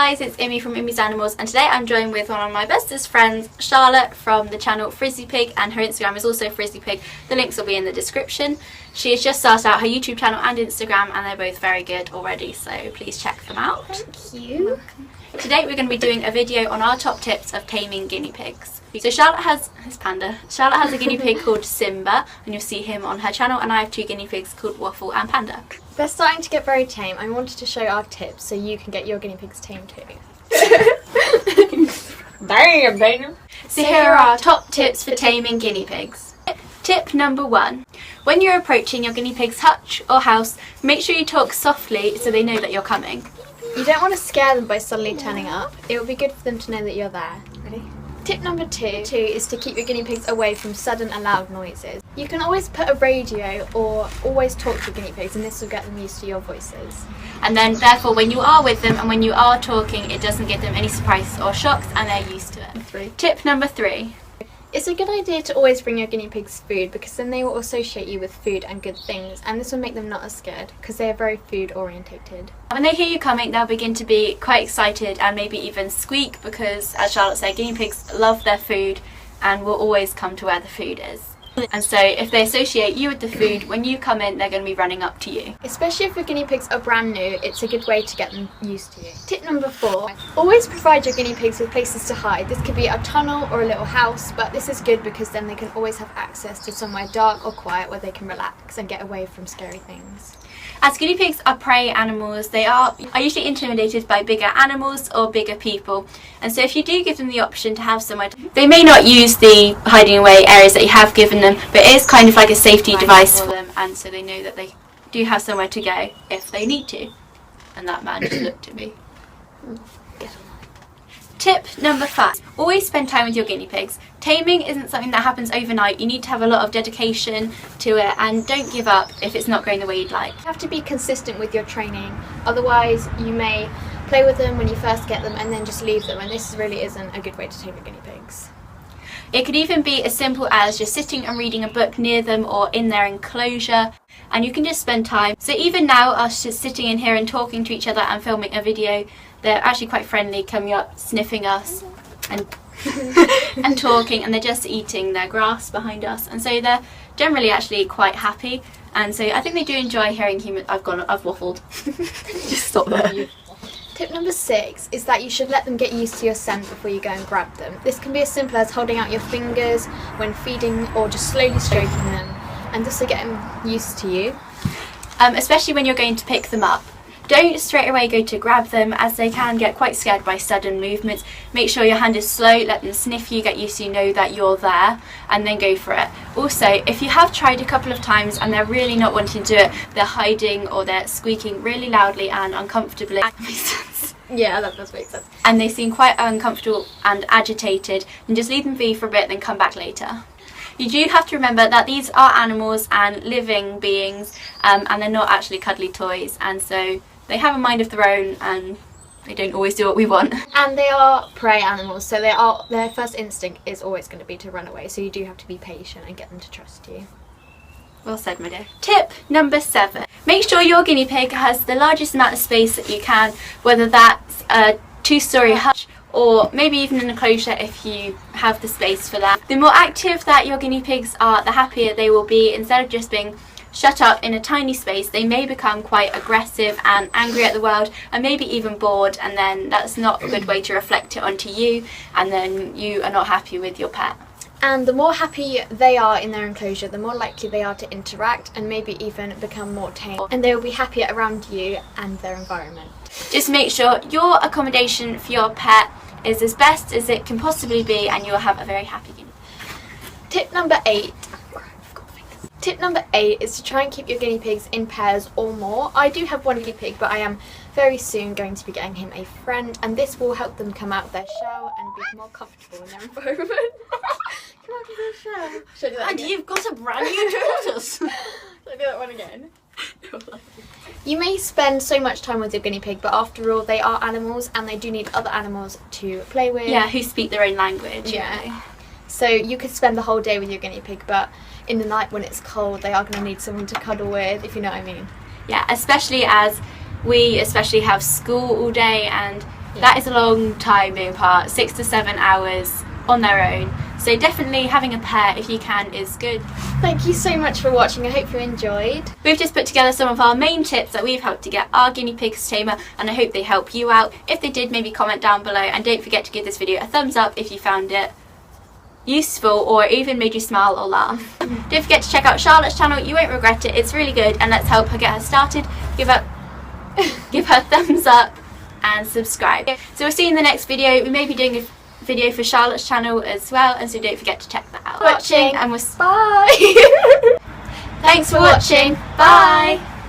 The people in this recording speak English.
guys, it's Immy from Imy'sAnimals, and today I'm joined with one of my bestest friends, Charlotte, from the channel Frizzy Pig, and her Instagram is also Frizzy Pig. The links will be in the description. She has just started out her YouTube channel and Instagram, and they're both very good already, so please check them out. Thank you. Today we're going to be doing a video on our top tips of taming guinea pigs. So Charlotte has Panda. Charlotte has a guinea pig called Simba, and you'll see him on her channel, and I have two guinea pigs called Waffle and Panda. They're starting to get very tame. I wanted to show our tips so you can get your guinea pigs tamed too. Damn, damn. So here are our top tips for taming guinea pigs. Tip number 1. When you're approaching your guinea pig's hutch or house, make sure you talk softly so they know that you're coming. You don't want to scare them by suddenly turning up. It will be good for them to know that you're there. Ready? Tip number 2 is to keep your guinea pigs away from sudden and loud noises. You can always put a radio or always talk to your guinea pigs, and this will get them used to your voices. And then therefore when you are with them and when you are talking, it doesn't give them any surprises or shocks, and they're used to it. Tip number 3. It's a good idea to always bring your guinea pigs food, because then they will associate you with food and good things, and this will make them not as scared because they are very food orientated. When they hear you coming, they'll begin to be quite excited and maybe even squeak, because as Charlotte said, guinea pigs love their food and will always come to where the food is. And so if they associate you with the food, when you come in, they're going to be running up to you. Especially if your guinea pigs are brand new, it's a good way to get them used to you. Tip number 4. Always provide your guinea pigs with places to hide. This could be a tunnel or a little house, but this is good because then they can always have access to somewhere dark or quiet where they can relax and get away from scary things. As guinea pigs are prey animals, they are usually intimidated by bigger animals or bigger people, and so if you do give them the option to have somewhere, they may not use the hiding away areas that you have given them, but it is kind of like a safety device for them, and so they know that they do have somewhere to go if they need to. And that man just looked at me. Tip number 5. Always spend time with your guinea pigs. Taming isn't something that happens overnight. You need to have a lot of dedication to it, and don't give up if it's not going the way you'd like. You have to be consistent with your training, otherwise you may play with them when you first get them and then just leave them, and this really isn't a good way to tame your guinea pigs. It could even be as simple as just sitting and reading a book near them or in their enclosure, and you can just spend time. So even now, us just sitting in here and talking to each other and filming a video, they're actually quite friendly, coming up, sniffing us and and talking, and they're just eating their grass behind us, and so they're generally actually quite happy, and so I think they do enjoy hearing humans. I've waffled. Just stop there. Tip number 6 is that you should let them get used to your scent before you go and grab them. This can be as simple as holding out your fingers when feeding or just slowly stroking them, and just to get them used to you. Especially when you're going to pick them up. Don't straight away go to grab them, as they can get quite scared by sudden movements. Make sure your hand is slow, let them sniff you, get used to know that you're there, and then go for it. Also, if you have tried a couple of times and they're really not wanting to do it, they're hiding or they're squeaking really loudly and uncomfortably. Yeah, that does make sense. And they seem quite uncomfortable and agitated, and just leave them be for a bit, then come back later. You do have to remember that these are animals and living beings, and they're not actually cuddly toys, and so they have a mind of their own, and they don't always do what we want. And they are prey animals, so their first instinct is always going to be to run away, so you do have to be patient and get them to trust you. Well said, my dear. Tip number 7. Make sure your guinea pig has the largest amount of space that you can, whether that's a 2-story hutch or maybe even an enclosure if you have the space for that. The more active that your guinea pigs are, the happier they will be. Instead of just being shut up in a tiny space, they may become quite aggressive and angry at the world, and maybe even bored, and then that's not a good way to reflect it onto you, and then you are not happy with your pet. And the more happy they are in their enclosure, the more likely they are to interact and maybe even become more tame, and they will be happier around you and their environment. Just make sure your accommodation for your pet is as best as it can possibly be, and you'll have a very happy guinea pig. Tip number 8. Tip number 8 is to try and keep your guinea pigs in pairs or more. I do have one guinea pig, but I am very soon going to be getting him a friend, and this will help them come out of their shell and be more comfortable in their environment. Come out of their shell. Should I do that And again? you've got a brand new tortoise. Should I do that one again? You may spend so much time with your guinea pig, but after all, they are animals and they do need other animals to play with. Yeah, who speak their own language. Yeah. You know. So you could spend the whole day with your guinea pig, but in the night when it's cold, they are going to need someone to cuddle with, if you know what I mean. Yeah, especially as we have school all day, and That is a long time being apart, 6 to 7 hours on their own. So definitely having a pair if you can is good. Thank you so much for watching. I hope you enjoyed. We've just put together some of our main tips that we've helped to get our guinea pigs tamer, and I hope they help you out. If they did, maybe comment down below, and don't forget to give this video a thumbs up if you found it useful or even made you smile or laugh. Don't forget to check out Charlotte's channel, you won't regret it, it's really good, and let's help her get her started. Give her a thumbs up and subscribe. So we'll see you in the next video. We may be doing a video for Charlotte's channel as well, and so don't forget to check that out. Watching And bye. Thanks for watching. Bye.